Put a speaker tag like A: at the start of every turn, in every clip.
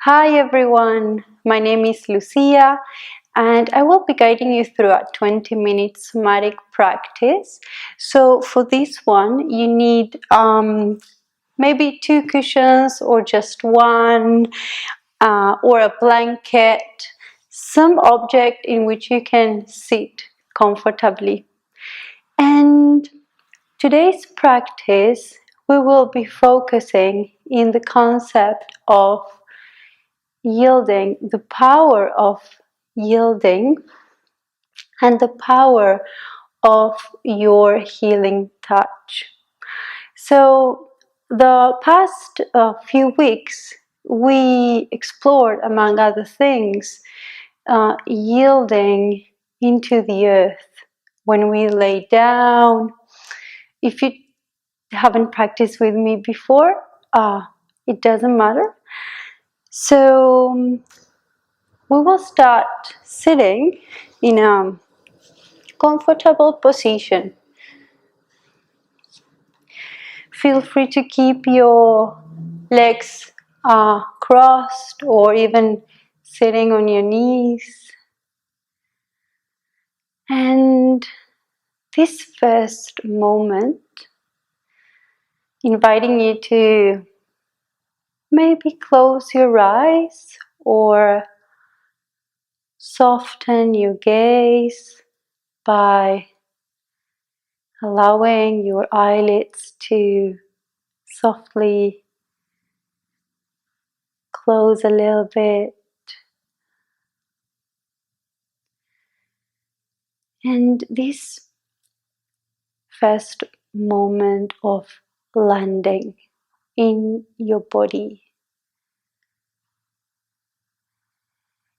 A: Hi everyone, my name is Lucia and I will be guiding you through a 20-minute somatic practice. So for this one you need maybe 2 cushions or just one, or a blanket, some object in which you can sit comfortably. And today's practice we will be focusing in the concept of yielding, the power of yielding, and the power of your healing touch. So, the past few weeks, we explored, among other things, yielding into the earth. When we lay down, if you haven't practiced with me before, it doesn't matter. So, we will start sitting in a comfortable position. Feel free to keep your legs crossed or even sitting on your knees. And this first moment, inviting you to maybe close your eyes or soften your gaze by allowing your eyelids to softly close a little bit. And this first moment of landing in your body.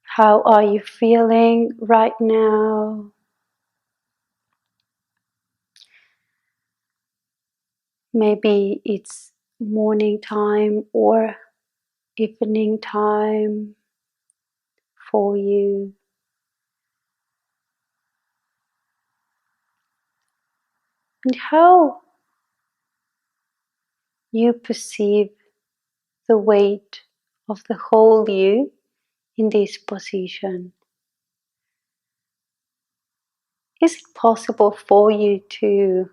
A: How are you feeling right now? Maybe it's morning time or evening time for you. And how you perceive the weight of the whole you in this position. Is it possible for you to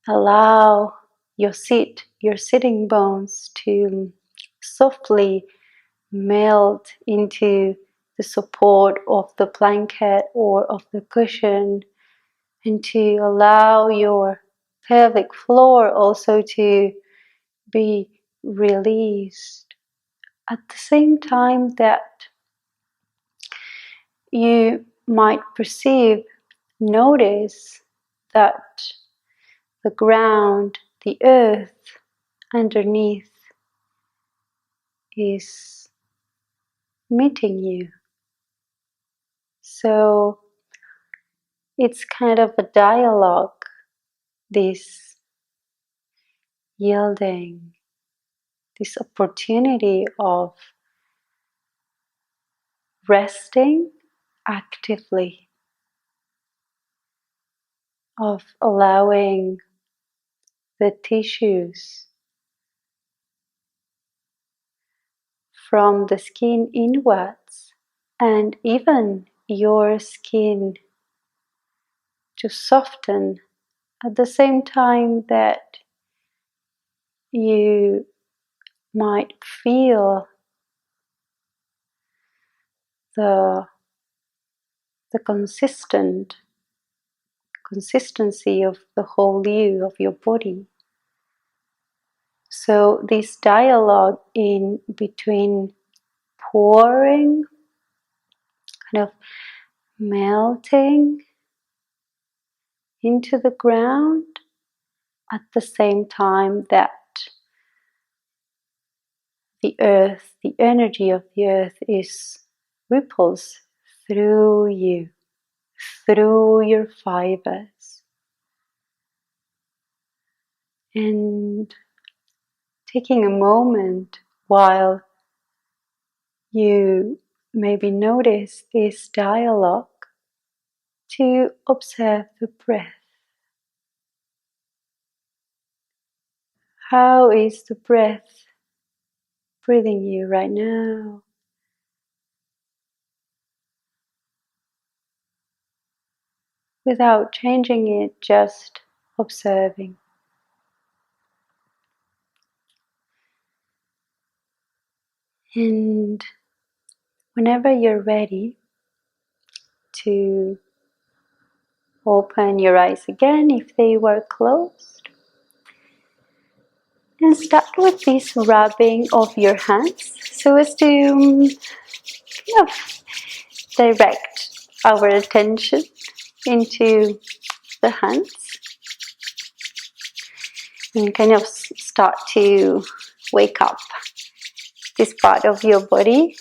A: allow your sitting bones to softly melt into the support of the blanket or of the cushion, and to allow your pelvic floor also to be released at the same time that you might notice that the ground, the earth underneath is meeting you. So it's kind of a dialogue, this yielding, this opportunity of resting actively, of allowing the tissues from the skin inwards and even your skin to soften at the same time that you might feel the consistency of the whole you of your body. So this dialogue in between pouring, kind of melting into the ground at the same time that the earth, the energy of the earth is ripples through you, through your fibers. And taking a moment while you maybe notice this dialogue to observe the breath. How is the breath breathing you right now. Without changing it, just observing. And whenever you're ready to open your eyes again, if they were closed, and start with this rubbing of your hands so as to direct our attention into the hands and kind of start to wake up this part of your body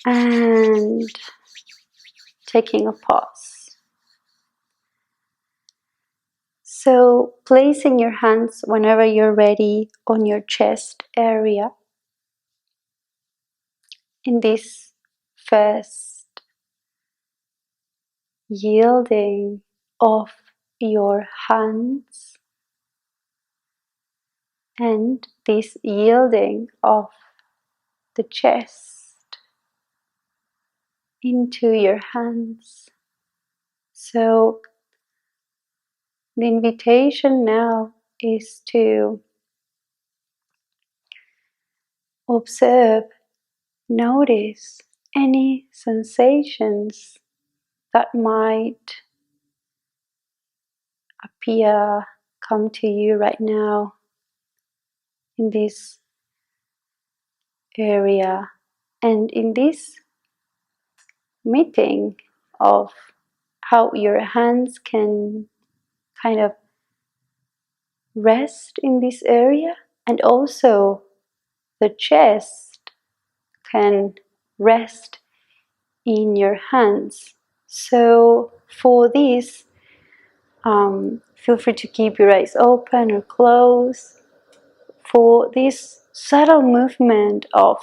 A: and taking a pause. So placing your hands whenever you're ready on your chest area in this first yielding of your hands and this yielding of the chest into your hands. So the invitation now is to observe, notice any sensations that might appear, come to you right now in this area and in this meeting of how your hands can kind of rest in this area and also the chest can rest in your hands. So for this, feel free to keep your eyes open or closed. For this subtle movement of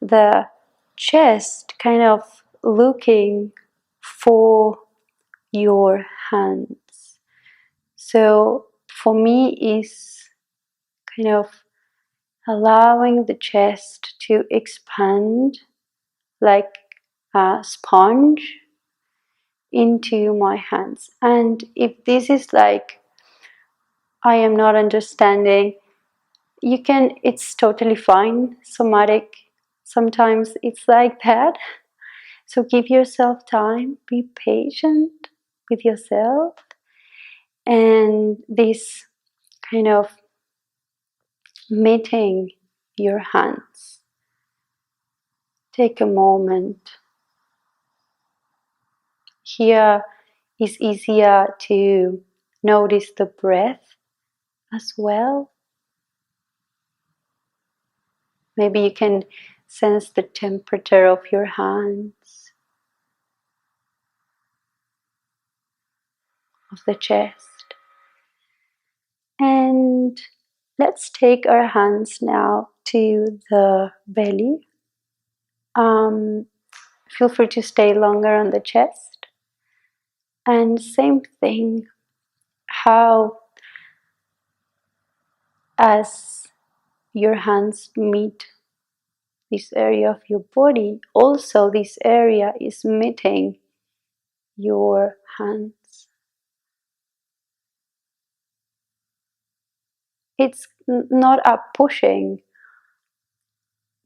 A: the chest kind of looking for your hands. So for me is kind of allowing the chest to expand like a sponge into my hands. And if this is like I am not understanding, you can, it's totally fine. Somatic, sometimes it's like that. So give yourself time, be patient with yourself, and this kind of meeting your hands. Take a moment. Here is easier to notice the breath as well. Maybe you can sense the temperature of your hands, of the chest. And let's take our hands now to the belly. Feel free to stay longer on the chest. And same thing, how as your hands meet this area of your body, also this area is meeting your hands. It's not a pushing,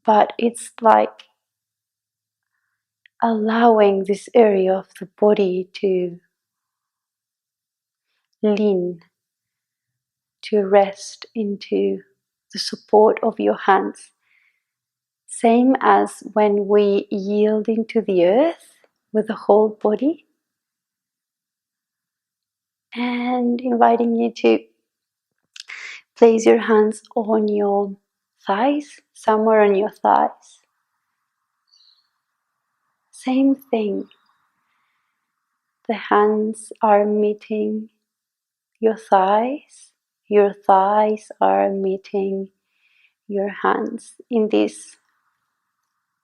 A: but it's like allowing this area of the body to lean, to rest into the support of your hands. Same as when we yield into the earth with the whole body. And inviting you to place your hands on your thighs, somewhere on your thighs. Same thing. The hands are meeting your thighs are meeting your hands in this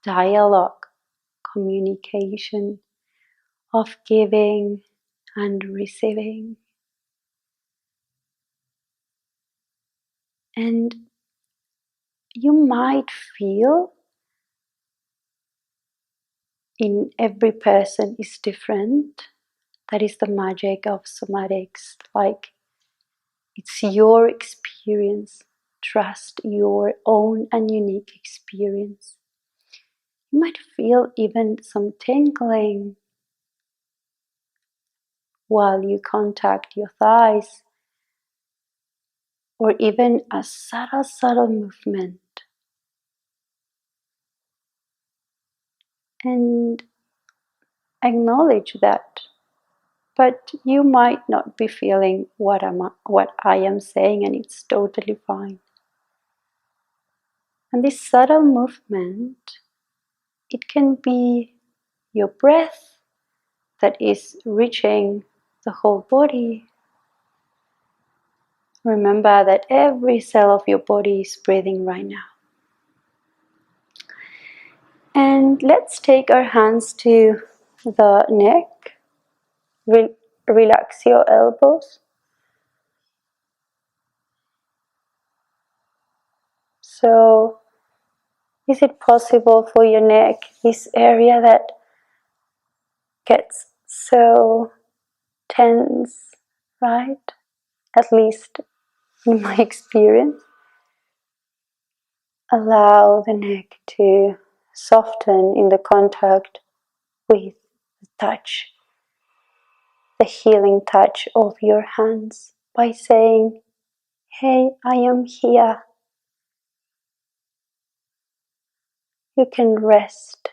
A: dialogue, communication of giving and receiving. And you might feel in every person is different. That is the magic of somatics. Like, it's your experience. Trust your own and unique experience. You might feel even some tingling while you contact your thighs, or even a subtle movement. And acknowledge that. But you might not be feeling what I am saying, and it's totally fine. And this subtle movement, it can be your breath that is reaching the whole body. Remember that every cell of your body is breathing right now. And let's take our hands to the neck. Relax your elbows. So, is it possible for your neck, this area that gets so tense, right? At least in my experience. Allow the neck to soften in the contact with the touch, the healing touch of your hands, by saying, "Hey, I am here." You can rest.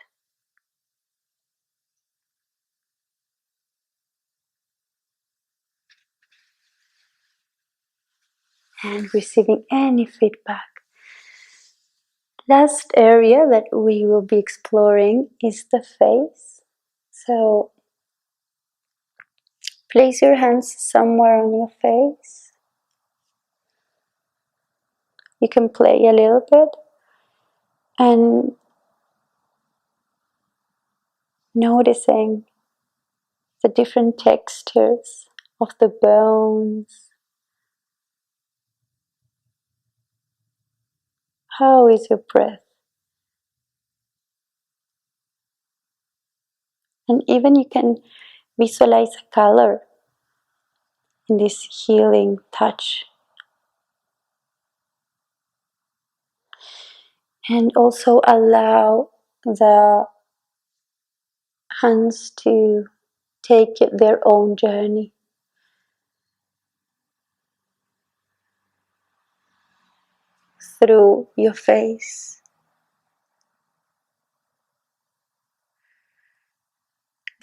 A: And receiving any feedback. Last area that we will be exploring is the face. So place your hands somewhere on your face. You can play a little bit and noticing the different textures of the bones. How is your breath? And even you can visualize a color in this healing touch. And also allow the hands to take their own journey. Through your face.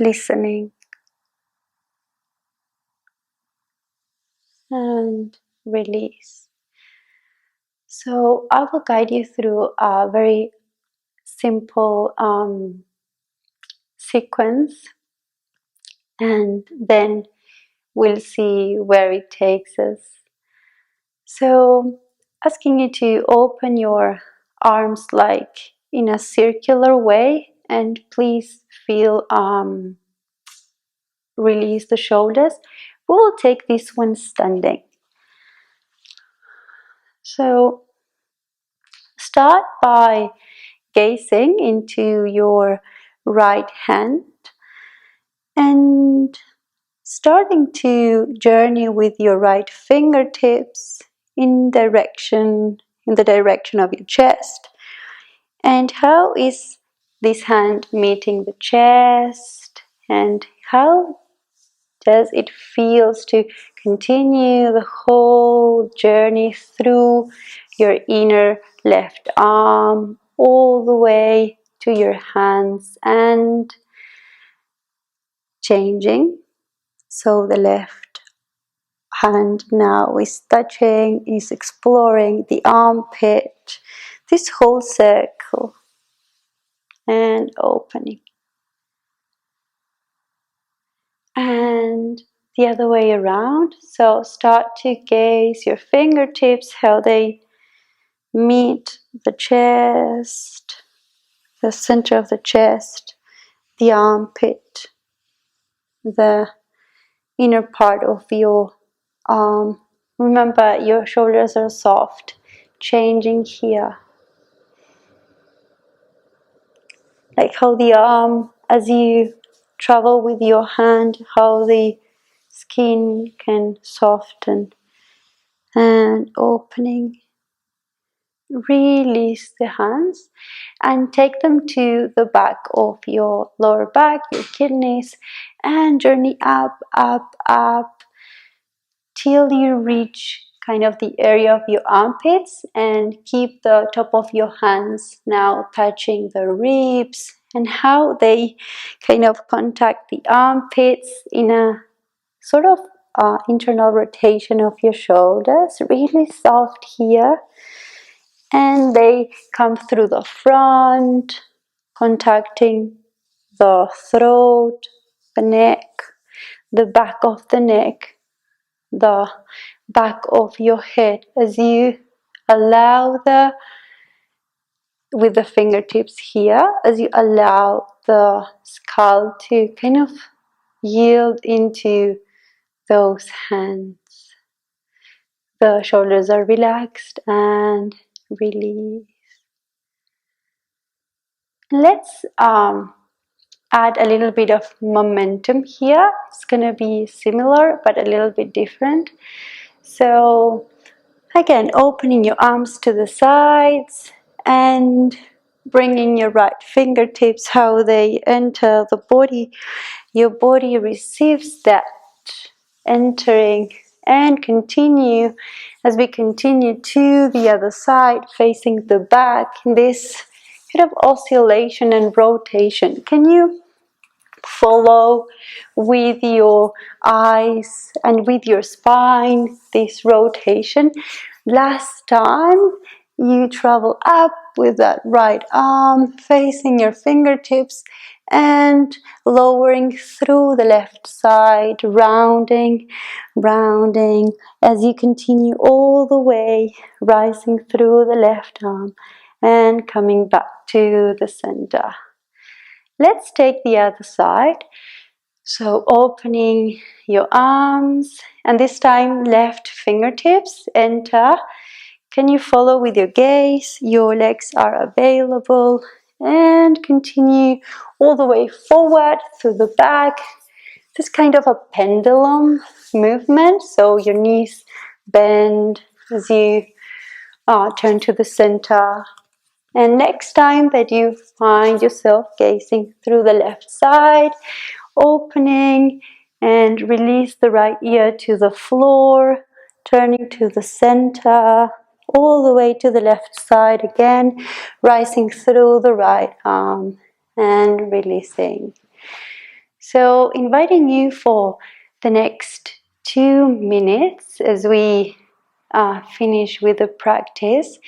A: Listening. And release. So I will guide you through a very simple sequence, and then we'll see where it takes us. So, asking you to open your arms like in a circular way, and please feel release the shoulders. We'll take this one standing. So, start by gazing into your right hand and starting to journey with your right fingertips in the direction of your chest. And how is this hand meeting the chest, and how does it feel to continue the whole journey through your inner left arm all the way to your hands and changing. So the left hand now is touching, is exploring the armpit, this whole circle, and opening. And the other way around. So start to gaze your fingertips, how they meet the chest, the center of the chest, the armpit, the inner part of your arm. Remember, your shoulders are soft, changing here. like how the arm, as you travel with your hand, how the skin can soften and opening. Release the hands and take them to the back of your lower back, your kidneys, and journey up, up, up till you reach kind of the area of your armpits, and keep the top of your hands now touching the ribs, and how they kind of contact the armpits in a sort of internal rotation of your shoulders, really soft here. And they come through the front, contacting the throat, the neck, the back of the neck, the back of your head, as you allow with the fingertips here, as you allow the skull to kind of yield into those hands. The shoulders are relaxed and release. Let's add a little bit of momentum here. It's gonna be similar but a little bit different. So again, opening your arms to the sides and bringing your right fingertips, how they enter the body. Your body receives that entering, and continue as we continue to the other side, facing the back, this kind of oscillation and rotation. Can you follow with your eyes and with your spine this rotation? Last time you travel up with that right arm, facing your fingertips and lowering through the left side, rounding, rounding as you continue all the way, rising through the left arm and coming back to the center. Let's take the other side. So opening your arms, and this time left fingertips enter. Can you follow with your gaze? Your legs are available, and continue all the way forward through the back. This kind of a pendulum movement, so your knees bend as you turn to the center. And next time that you find yourself gazing through the left side, opening and release the right ear to the floor, turning to the center, all the way to the left side again, rising through the right arm and releasing. So inviting you for the next 2 minutes as we finish with the practice,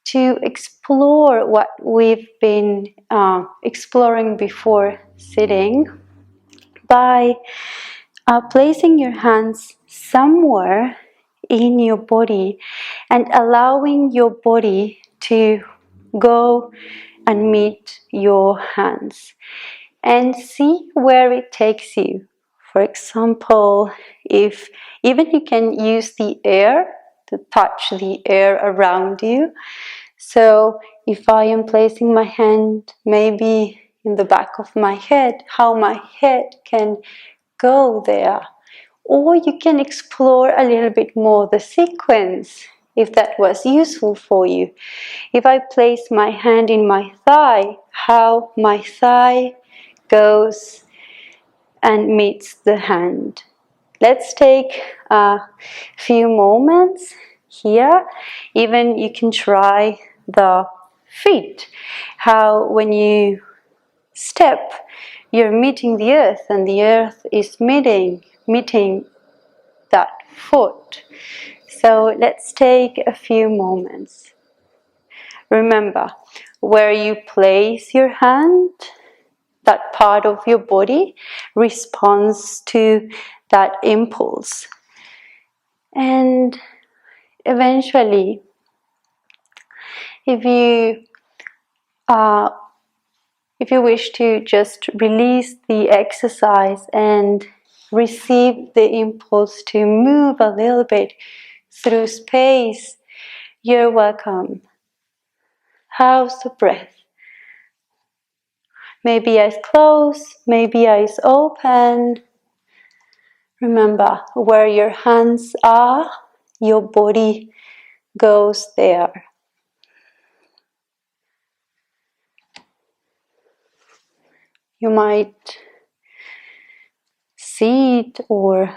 A: to explore what we've been exploring before sitting by placing your hands somewhere in your body and allowing your body to go and meet your hands and see where it takes you. For example, if even you can use the air to touch the air around you. So if I am placing my hand maybe in the back of my head, how my head can go there. Or you can explore a little bit more the sequence, if that was useful for you. If I place my hand in my thigh, how my thigh goes and meets the hand. Let's take a few moments here. Even you can try the feet, how when you step, you're meeting the earth and the earth is meeting that foot. So let's take a few moments. Remember, where you place your hand, that part of your body responds to that impulse. And eventually, if you wish to just release the exercise and receive the impulse to move a little bit through space, you're welcome. How's the breath? Maybe eyes closed, maybe eyes open. Remember, where your hands are, your body goes there. You might sit or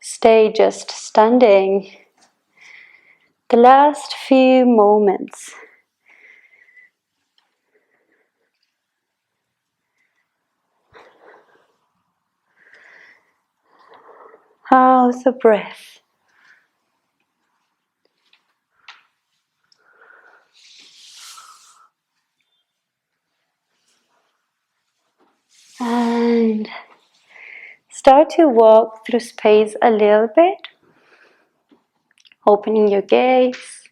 A: stay just standing the last few moments. How's the breath? And start to walk through space a little bit, opening your gaze.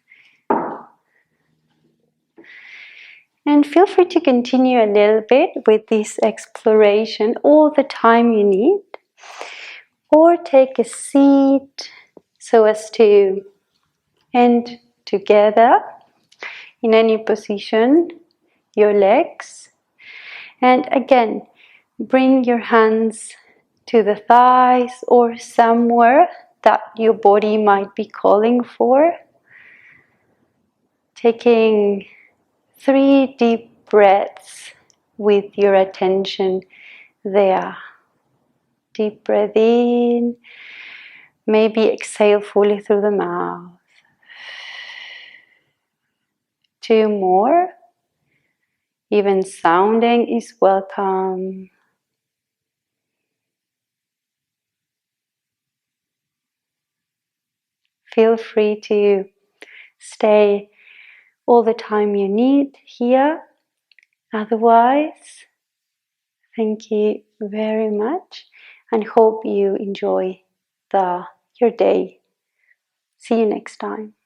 A: And feel free to continue a little bit with this exploration all the time you need. Or take a seat so as to end together in any position, your legs. And again, bring your hands to the thighs or somewhere that your body might be calling for. Taking 3 deep breaths with your attention there. Deep breath in, maybe exhale fully through the mouth. 2 more. Even sounding is welcome. Feel free to stay all the time you need here. Otherwise, thank you very much and hope you enjoy your day. See you next time.